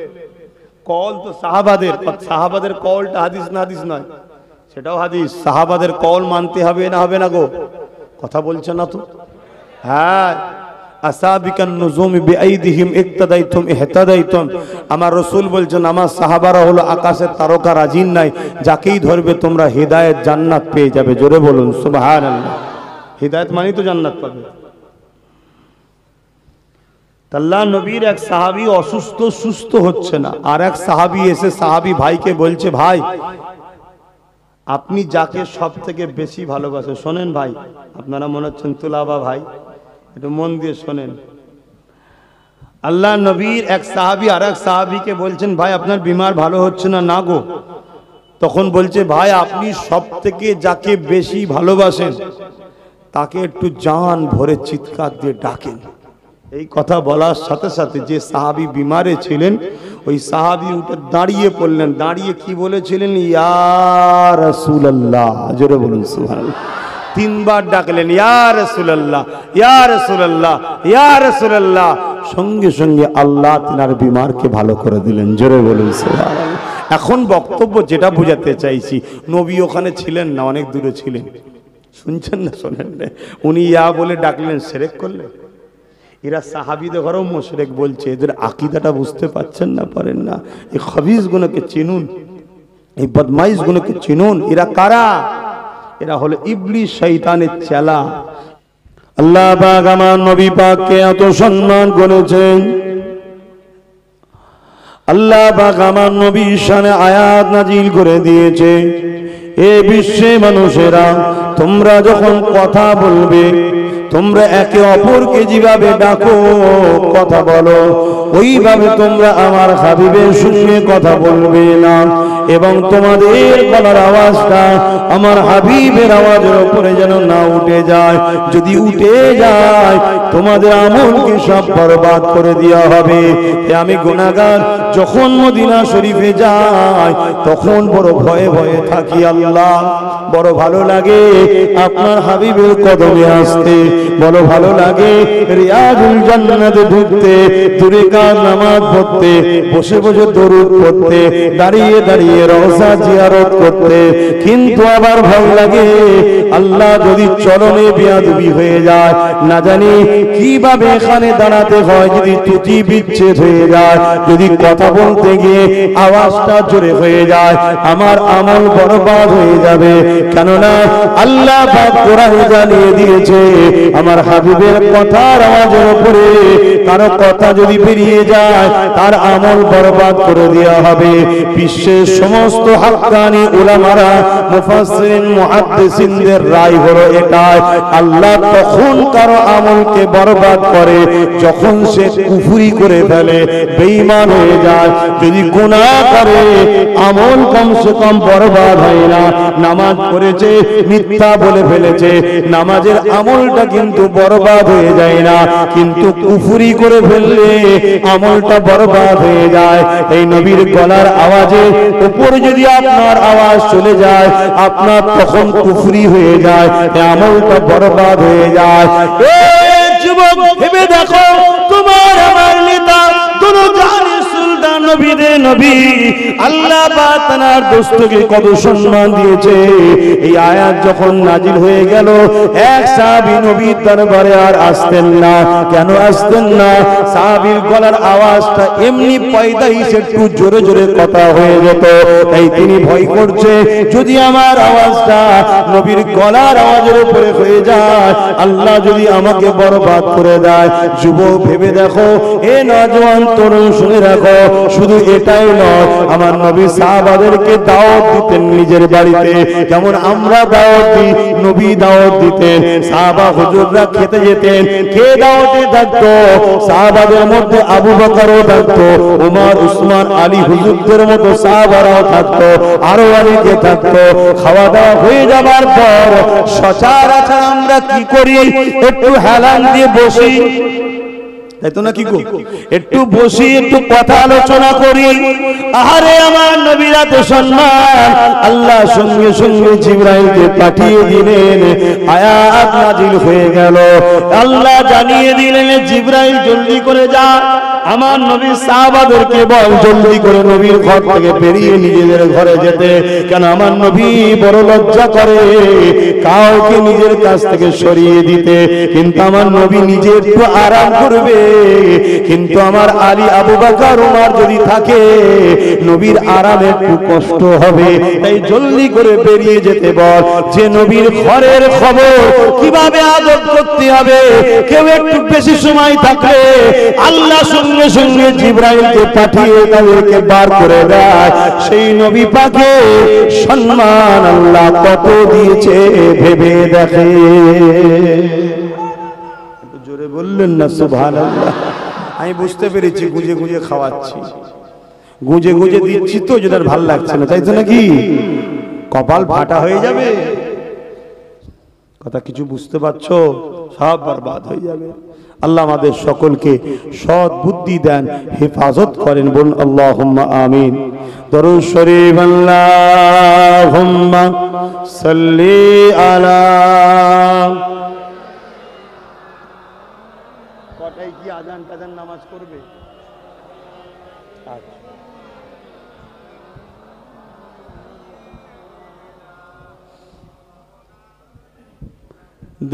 কল, তো সাহাবাদের, সাহাবাদের কলটা হাদিস না, হাদিস নয়, সেটাও হাদিস। সাহাবাদের কল মানতে হবে না, হবে না গো? কথা বলছে না তো? হ্যাঁ, আসাবিকান নুজুম বিআইদিহিম ইক্তাদাইতুম ইহতাদাইতুম। আমার রাসূল বলছেন আমার সাহাবারা হলো আকাশের তারকা, রাজিন নাই, যাকেই ধরবে তোমরা হিদায়াত, জান্নাত পেয়ে যাবে। জোরে বলুন সুবহানাল্লাহ। হিদায়াত মানে তো জান্নাত পাবে। আল্লাহ নবীর এক সাহাবী অসুস্থ, সুস্থ হচ্ছে না। আর এক সাহাবী এসে সাহাবী ভাইকে বলছে, ভাই আপনি যাকে সব থেকে বেশি ভালোবাসেন, শোনেন ভাই, আপনারা মনে হচ্ছেন তুলাবা ভাই, একটু মন দিয়ে শোনেন। আল্লাহ নবীর এক সাহাবী আর এক সাহাবীকে বলছেন, ভাই আপনার বিমার ভালো হচ্ছে না? না গো। তখন বলছে, ভাই আপনি সব থেকে যাকে বেশি ভালোবাসেন তাকে একটু জান ভরে চিৎকার দিয়ে ডাকেন। এই কথা বলার সাথে সাথে যে সাহাবী বিমারে ছিলেন ওই সাহাবী উঠে দাঁড়িয়ে পড়লেন, দাঁড়িয়ে কি বলেছিলেন? ইয়া রাসূলুল্লাহ, জোরে বলুন সুবহানাল্লাহ। তিনবার ডাকলেন ইয়া রাসূলুল্লাহ, ইয়া রাসূলুল্লাহ, ইয়া রাসূলুল্লাহ। সঙ্গে সঙ্গে আল্লাহ তিনার বিমারকে ভালো করে দিলেন, জোরে বলুন সুবহানাল্লাহ। এখন বক্তব্য যেটা বোঝাতে চাইছি, নবী ওখানে ছিলেন না, অনেক দূরে ছিলেন। শুনছেন না শোনেন না? উনি ইয়া বলে ডাকলেন, শিরক করলেন। এরা সাহাবীদের ঘরেও মুশরিক বলছে, এদের আকীদাটা বুঝতে পারছেন না, পারেন না। এই খবিস গুলোকে চিনুন, এই বদমাইশ গুলোকে চিনুন। এরা কারা? এরা হলো ইবলিস, শয়তানের চেলা। আল্লাহ পাক আমার নবী পাককে এত সম্মান করেছেন। আল্লাহ পাক আমার নবীর শানে আয়াত নাজিল করে দিয়েছে, এ বিশ্বে মানুষেরা, তোমরা যখন কথা বলবে, তোমরা একে অপরকে যেভাবে ডাকো, কথা বলো, ওইভাবে তোমরা আমার হাবিবের সঙ্গে কথা বলবে না, এবং তোমাদের গলার আওয়াজটা আমার হাবিবের আওয়াজের উপরে যেন না উঠে যায়। যদি উঠে যায়, তোমাদের আমলকে সব বরবাদ করে দেওয়া হবে। আমি গুনাহগার যখন মদিনা শরীফে যাই, তখন বড় ভয়ে ভয়ে থাকি। আল্লাহ, বড় ভালো লাগে আপনার হাবিবের কদমে আসতে, বড় ভালো লাগে রিয়াজুল জান্নাতে ঢুকতে, দূরে কার নামাজ পড়তে, বসে বসে দরুদ পড়তে, দাঁড়িয়ে দাঁড়িয়ে রওজা জিয়ারত করতে। কিন্তু আবার ভয় লাগে, আল্লাহ যদি চরণে বেয়াদবি হয়ে যায়, না জানি কিভাবে এখানে দাঁড়াতে হয়, যদি ত্রুটি বিচ্ছেদ হয়ে যায়, যদি কথা বলতে গিয়ে আওয়াজটা জোরে হয়ে যায়, আমার আমল বরবাদ হয়ে যাবে। কেননা আল্লাহ পাক কোরআনে জানিয়ে দিয়েছে, আমার হাবিবের কথার আওয়াজের উপরে কারো কথা যদি বেরিয়ে যায়, তার আমল বরবাদ করে দেওয়া হবে। বিশ্বের সমস্ত হাক্কানি উলামারা, মুফাসসিরিন, মুহাদ্দিসিনদের রায় হলো এটাই, আল্লাহ তখন কারো আমলকে বরবাদ করে যখন সে কুফরি করে ফেলে, বেঈমান হয়ে যায়। যদি গুনাহ করে, আমল কমসে কম বরবাদ হয় না। নামাজ পড়েছে, মিথ্যা বলে ফেলেছে, নামাজের আমলটা কিন্তু বরবাদ হয়ে যায় না, কিন্তু কুফরি করে ফেললে আমলটা বরবাদ হয়ে যায়। এই নবীর গলার আওয়াজের উপর যদি আপনার আওয়াজ চলে যায়, আপনার তখন কুফরি হয়ে যায়, আমলটা বরবাদ হয়ে যায়। এই যুবক, ভেবে দেখো, তোমার আমার নেতা দুনো জাহানের সুলতান নবীদের নবী আল্লাহ পাক তার দোস্তকে কত সম্মান দিয়েছে। এই আয়াত যখন নাজিল হয়ে গেল, এক সাহাবী নবীর দরবারে আর আসতেন না। কেন আসতেন না? সাহাবীর গলার আওয়াজটা এমনি পয়দাইশ একটু জোরে জোরে কথা হয়ে যেত, তাই তিনি ভয় করছে, যদি আমার আওয়াজটা নবীর গলার আওয়াজের উপরে হয়ে যায়, আল্লাহ যদি আমাকে বরবাদ করে দেয়। যুবক, ভেবে দেখো, এ নওজোয়ান তরুণ, শুনে রাখো, শুধু এটাই নয়, আমার নবী সাহাবাদেরকে দাওয়াত দিতেন নিজের বাড়িতে, যেমন আমরা দাওয়াত দিই, নবী দাওয়াত দিতেন। সাহাবা হুজুররা খেতে যেতেন, কে দাওয়াতে থাকতো? সাহাবাদের মধ্যে আবু বকরও থাকতো, ওমর, উসমান, আলী হুজুরদের মতো সাহাবারাও থাকতো, আরো অনেকে থাকতো। খাওয়া দাওয়া হয়ে যাবার পর সচরাচর আমরা কি করি? একটু হেলান দিয়ে বসি, তাই তো নাকি গো? একটু বসি, একটু কথা আলোচনা করি। আহারে আমার নবীর এত সম্মান, আল্লাহ সঙ্গে সঙ্গে জিবরাইলকে পাঠিয়ে দিলেন, আয়াত নাজিল হয়ে গেল। আল্লাহ জানিয়ে দিলেন, জিবরাইল জলদি করে যা, আমার নবীর সাহাবাদেরকে বল জলদি করে নবীর ঘর থেকে বেরিয়ে নিজেদের ঘরে যেতে। কেন আমার নবী বড় লজ্জা করে কাউকে নিজের কাছ থেকে সরিয়ে দিতে, কিন্তু আমার নবী নিজে একটু আরাম করবে, কিন্তু আমার আলী, আবু বকর, ওমর যদি থাকে, নবীর আরামে একটু কষ্ট হবে। তাই জলদি করে বেরিয়ে যেতে বল। যে নবীর ঘরের খবর কিভাবে আদব করতে হবে, কেউ একটু বেশি সময় থাকলে আল্লাহ সঙ্গে সঙ্গে জিবরাইলকে পাঠিয়ে তাদেরকে বার করে দেয়। সেই নবী পাকে সম্মান আল্লাহ কত দিয়েছে ভেবে দেখে। জোরে বললেন না সুবহানাল্লাহ? আমি বুঝতে পেরেছি, গুজে গুজে খাওয়াচ্ছি, গুজে গুজে দিচ্ছি তো, যেটা ভালো লাগছে না, তাই তো নাকি? কপাল ফাটা হয়ে যাবে। কথা কিছু বুঝতে পারছো? সব বরবাদ হয়ে যাবে। আল্লাহ আমাদের সকলকে সৎ বুদ্ধি দেন, হেফাজত করেন। বলুন আল্লাহুম্মা আমিন। দরুদ শরীফ আল্লাহুম্মা সাল্লি আলা। কটায় কি আযান টাযান নামাজ করবে?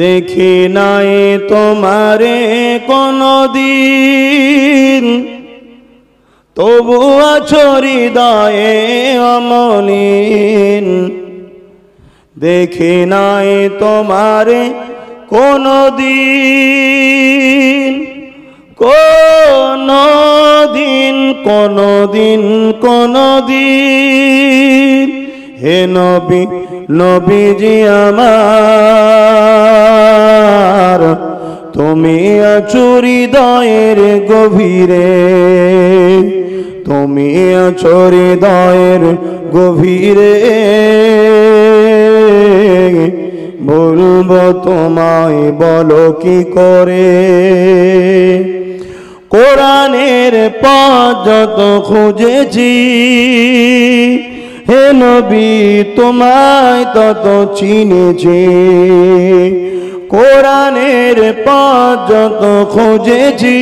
দেখি নাই তোমারে কোনদিন, তবু আছো হৃদয়ে অমলিন। দেখি নাই তোমারে কোনদিন, কোনদিন, কোনদিন, কোনদিন। হে নবী, নবীজি আমার, তুমি আছো হৃদয়ের গভীরে, তুমি আছো হৃদয়ের গভীরে। বলবো তোমায় বলো কি করে, কোরআনের পথ যত খুঁজেছি, হে নবী তোমায় তত চিনেছি। কোরআনের পথ যত খুঁজেছি,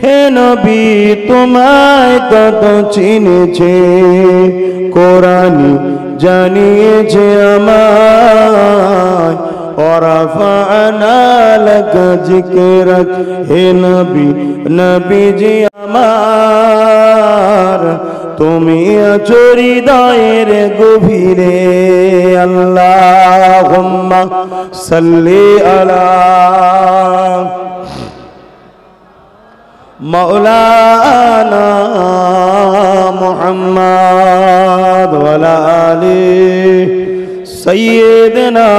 হে নবী তোমায় তত চিনেছি। কোরআন জানিয়েছে আমায়, ওয়ারাফা'না লাকা যিকরাক। হে নবী, নবীজি আমার, তুমি আছো হৃদয়ের গভীরে। আল্লাহুম্মা সাল্লি আলা মাওলানা মুহাম্মদ ওয়া আলা আলি সাইয়্যিদিনা